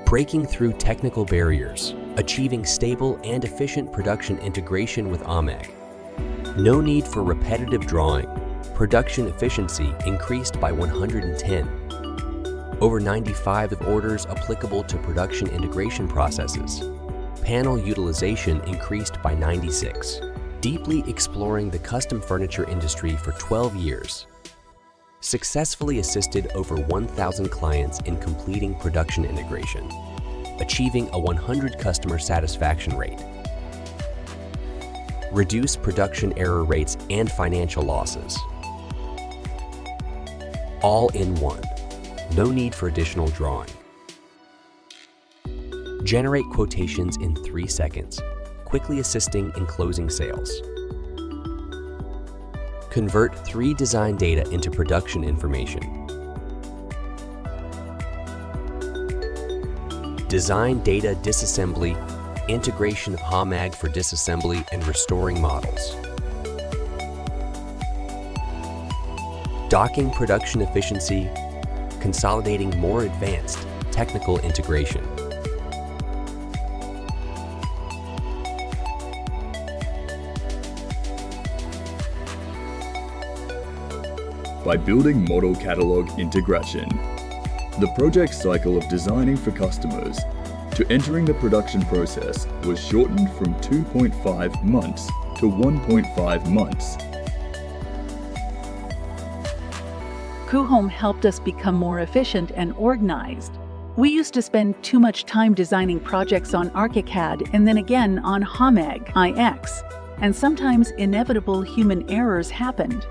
breaking through technical barriers, achieving stable and efficient production integration with Homag. No need for repetitive drawing. Production efficiency increased by 110. Over 95 of orders applicable to production integration processes. Panel utilization increased by 96. Deeply exploring the custom furniture industry for 12 years. Successfully assisted over 1,000 clients in completing production integration, achieving a 100 customer satisfaction rate. Reduce production error rates and financial losses. All in one. No need for additional drawing. Generate quotations in 3 seconds, quickly assisting in closing sales. Convert 3 design data into production information. Design data disassembly, integration of Homag for disassembly and restoring models. Docking production efficiency, consolidating more advanced technical integration. By building model catalog integration, the project cycle of designing for customers to entering the production process was shortened from 2.5 months to 1.5 months. Coohom helped us become more efficient and organized. We used to spend too much time designing projects on ArchiCAD and then again on Homag IX, and sometimes inevitable human errors happened.